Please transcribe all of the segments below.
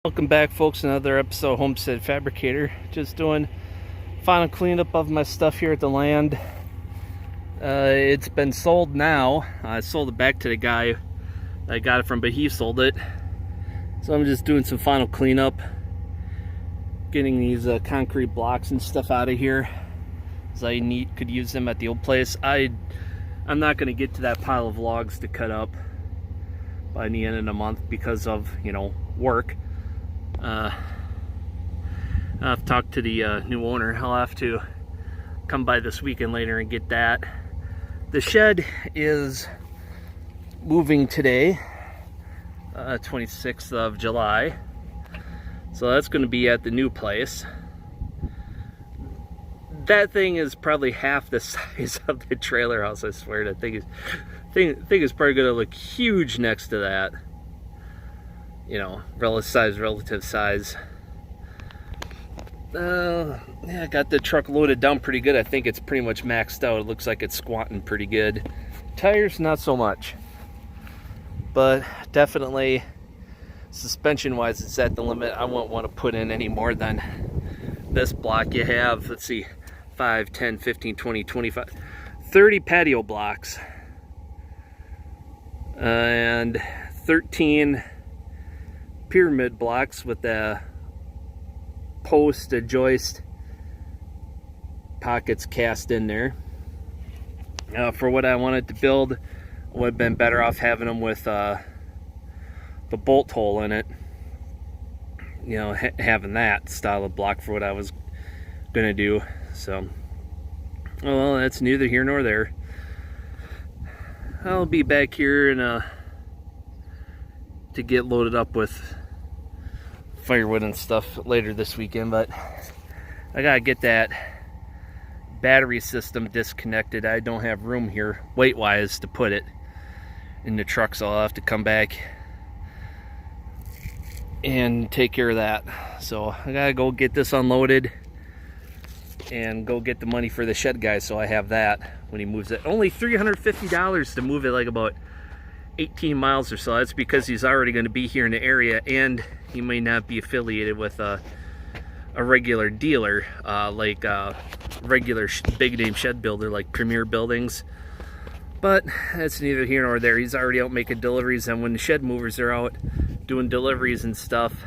Welcome back, folks. Another episode of Homestead Fabricator. Just doing final cleanup of my stuff here at the land. It's been sold now. I sold it back to the guy I got it from, but he sold it. So I'm just doing some final cleanup, getting these concrete blocks and stuff out of here, as I could use them at the old place. I'm not going to get to that pile of logs to cut up by the end of the month because of, work. I've talked to the new owner. I'll have to come by this weekend later and get that. The shed is moving today, 26th of July. So that's going to be at the new place. That thing is probably half the size of the trailer house, I swear. That thing is probably going to look huge next to that. Relative size. Yeah, I got the truck loaded down pretty good. I think it's pretty much maxed out. It looks like it's squatting pretty good. Tires, not so much. But definitely, suspension-wise, it's at the limit. I won't want to put in any more than this block. You have, let's see, 5, 10, 15, 20, 25, 30 patio blocks. And 13 pyramid blocks with the post, a joist, pockets cast in there. For what I wanted to build, I would have been better off having them with the bolt hole in it. Having that style of block for what I was gonna do. So, well, that's neither here nor there. I'll be back here and to get loaded up with firewood and stuff later this weekend, but I gotta get that battery system disconnected. I don't have room here weight-wise to put it in the truck, so I'll have to come back and take care of that. So I gotta go get this unloaded and go get the money for the shed guy, so I have that when he moves it. Only $350 to move it, like about 18 miles or so. That's because he's already going to be here in the area, and he may not be affiliated with a regular dealer, like a regular big name shed builder like Premier Buildings. But that's neither here nor there. He's already out making deliveries, and when the shed movers are out doing deliveries and stuff,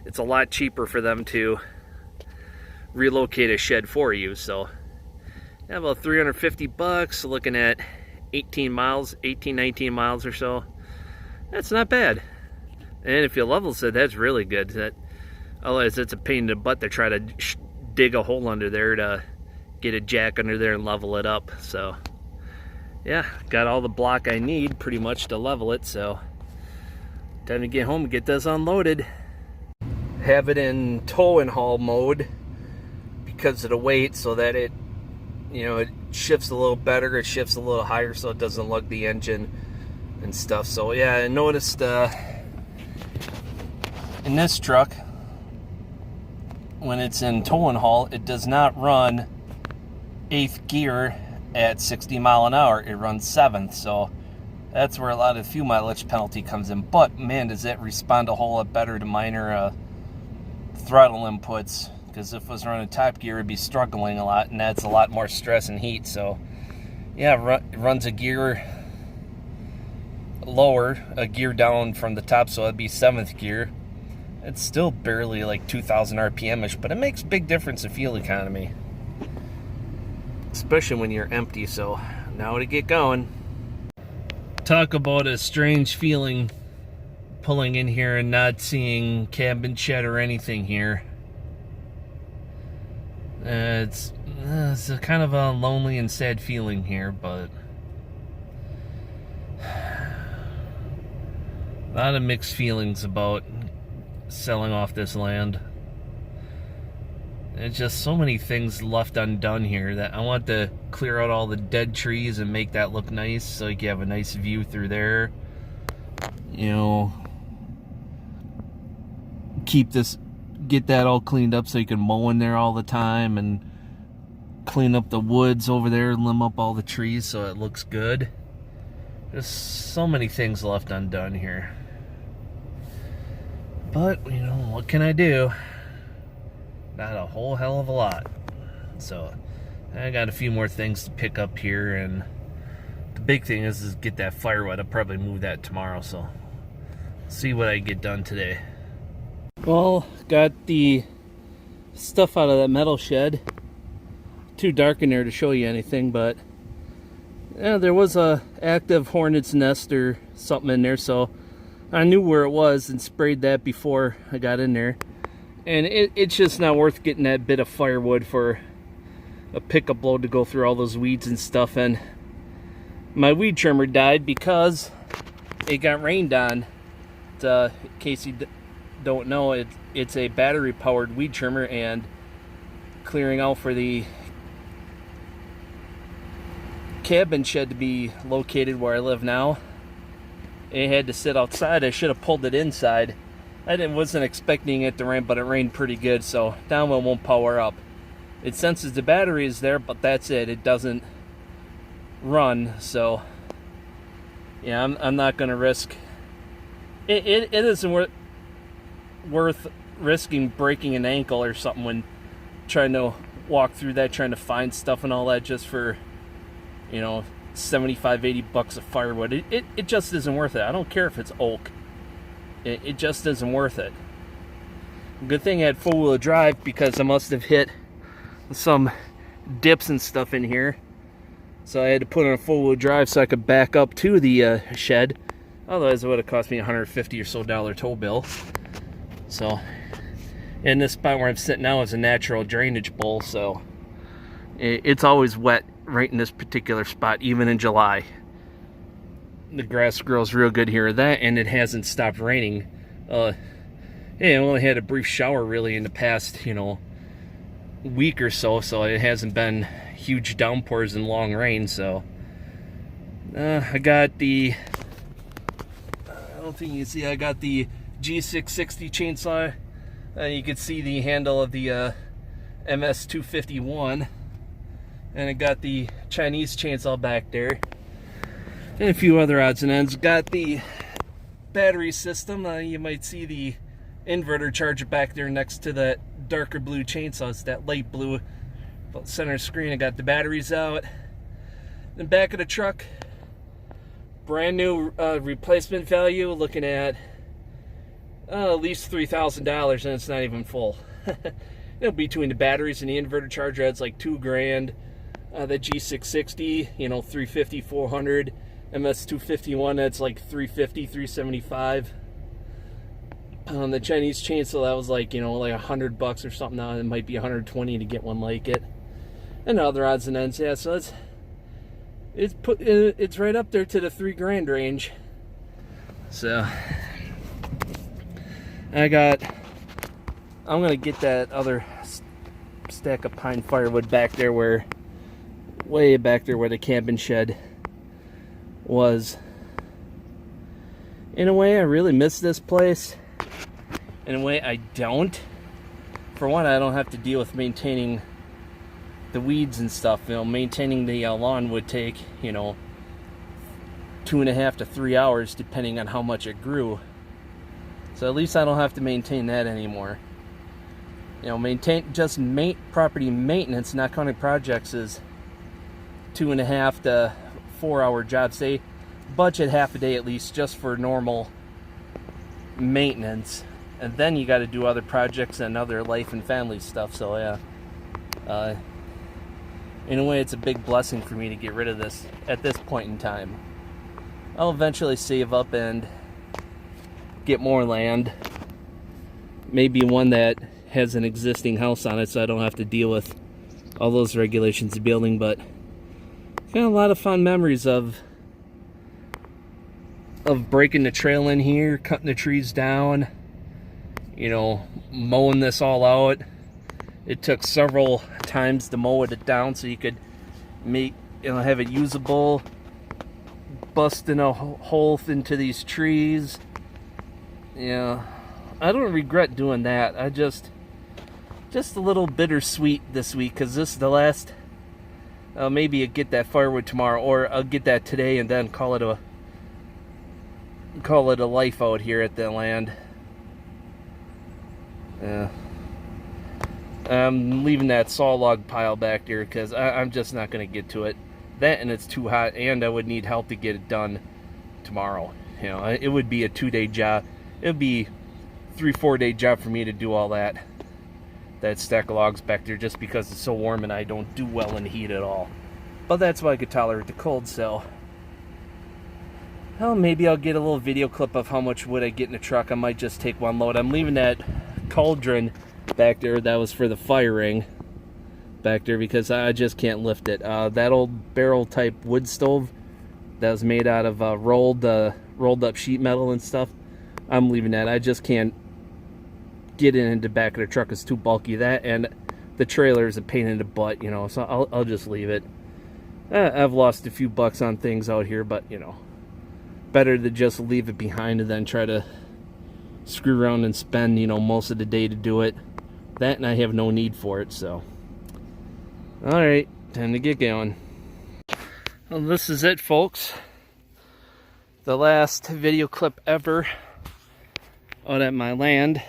it's a lot cheaper for them to relocate a shed for you. So yeah, about 350 bucks, looking at 18 miles, 19 miles or so. That's not bad. And if you level set, that's really good. Otherwise, it's a pain in the butt to try to dig a hole under there to get a jack under there and level it up. So yeah, got all the block I need pretty much to level it. So time to get home and get this unloaded. Have it in tow and haul mode because of the weight, so that it shifts a little better, it shifts a little higher so it doesn't lug the engine and stuff. So yeah, I noticed in this truck, when it's in tow and haul, it does not run 8th gear at 60 mile an hour. It runs 7th, so that's where a lot of fuel mileage penalty comes in. But man, does it respond a whole lot better to minor throttle inputs. Because if it was running top gear, it'd be struggling a lot, and that's a lot more stress and heat. So yeah, it runs a gear lower, a gear down from the top, so it'd be 7th gear. It's still barely like 2,000 RPM-ish, but it makes a big difference in fuel economy, especially when you're empty. So now to get going. Talk about a strange feeling pulling in here and not seeing cabin shed or anything here. It's a kind of a lonely and sad feeling here, but a lot of mixed feelings about selling off this land. There's just so many things left undone here that I want to clear out all the dead trees and make that look nice, so you can have a nice view through there. Get that all cleaned up so you can mow in there all the time, and clean up the woods over there, limb up all the trees so it looks good. There's so many things left undone here. But, you know, what can I do? Not a whole hell of a lot. So, I got a few more things to pick up here, and the big thing is get that firewood. I'll probably move that tomorrow, so see what I get done today. Well, got the stuff out of that metal shed. Too dark in there to show you anything, but yeah, there was a active hornet's nest or something in there, so I knew where it was and sprayed that before I got in there. And it's just not worth getting that bit of firewood for a pickup load to go through all those weeds and stuff. And my weed trimmer died because it got rained on. In case you don't know, it's a battery powered weed trimmer, and clearing out for the cabin shed to be located where I live now, it had to sit outside. I should have pulled it inside. I wasn't expecting it to rain, but it rained pretty good, so that one won't power up. It senses the battery is there, but that's it. It doesn't run, so yeah, I'm not going to risk it. It isn't worth risking breaking an ankle or something when trying to walk through that, trying to find stuff and all that, just for, you know, 75, 80 bucks of firewood. It just isn't worth it. I don't care if it's oak. It just isn't worth it. Good thing I had four-wheel drive, because I must have hit some dips and stuff in here. So I had to put on a four-wheel drive so I could back up to the shed. Otherwise it would have cost me $150 or so tow bill. So, in this spot where I'm sitting now is a natural drainage bowl, so it's always wet right in this particular spot, even in July. The grass grows real good here, and it hasn't stopped raining. I only had a brief shower really in the past, you know, week or so, so it hasn't been huge downpours and long rain. So I got the, I don't think you can see, I got the G660 chainsaw. You can see the handle of the MS251, and I got the Chinese chainsaw back there, and a few other odds and ends. Got the battery system. You might see the inverter charger back there next to that darker blue chainsaw. It's that light blue center screen. I got the batteries out. Then back of the truck, brand new replacement value, looking at least $3,000, and it's not even full. You know, between the batteries and the inverter charger, it's like $2,000. The G660, you know, $350, $400. MS251, that's like $350, $375. The Chinese chainsaw, that was like, you know, like $100 or something. Now it might be $120 to get one like it, and other odds and ends. Yeah, so it's right up there to the $3,000 range. So I'm gonna get that other stack of pine firewood back there, way back there where the cabin shed was. In a way, I really miss this place. In a way, I don't. For one, I don't have to deal with maintaining the weeds and stuff. You know, maintaining the lawn would take, you know, 2.5 to 3 hours, depending on how much it grew. So at least I don't have to maintain that anymore. You know, property maintenance, not counting projects, is 2.5 to 4 hour jobs. They budget half a day at least just for normal maintenance, and then you got to do other projects and other life and family stuff. So yeah, in a way, it's a big blessing for me to get rid of this at this point in time. I'll eventually save up and get more land, maybe one that has an existing house on it, so I don't have to deal with all those regulations of building. But got a lot of fond memories of breaking the trail in here, cutting the trees down, you know, mowing this all out. It took several times to mow it down so you could have it usable, busting a hole into these trees. Yeah, I don't regret doing that. I just a little bittersweet this week, because this is the last. Maybe I'll get that firewood tomorrow, or I'll get that today and then call it a life out here at the land. Yeah. I'm leaving that saw log pile back there because I'm just not going to get to it. That, and it's too hot, and I would need help to get it done tomorrow. You know, it would be a 2-day job. It would be 3-4 day job for me to do all that stack of logs back there, just because it's so warm and I don't do well in the heat at all. But that's why I could tolerate the cold. So, well, maybe I'll get a little video clip of how much wood I get in the truck. I might just take one load. I'm leaving that cauldron back there that was for the firing back there because I just can't lift it. That old barrel type wood stove that was made out of rolled up sheet metal and stuff, I'm leaving that. I just can't get it into the back of the truck. It's too bulky. That, and the trailer is a pain in the butt, you know, so I'll just leave it. I've lost a few bucks on things out here, but you know, better to just leave it behind and then try to screw around and spend, you know, most of the day to do it. That, and I have no need for it. So alright, time to get going. Well, this is it, folks. The last video clip ever out at my land.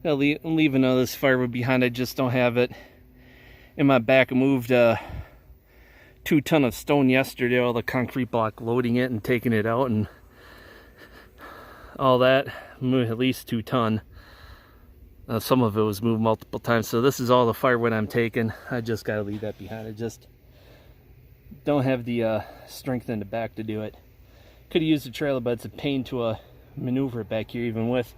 I'll leave another this firewood behind. I just don't have it in my back. I moved 2 ton of stone yesterday, all the concrete block, loading it and taking it out and all that. Moved at least 2 ton. Some of it was moved multiple times. So this is all the firewood I'm taking. I just gotta leave that behind. I just don't have the strength in the back to do it. Could have used the trailer, but it's a pain to maneuver it back here, even with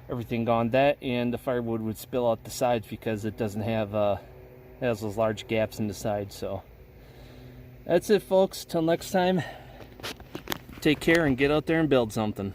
everything gone. That, and the firewood would spill out the sides because it doesn't have has those large gaps in the sides. So that's it, folks. Till next time, take care and get out there and build something.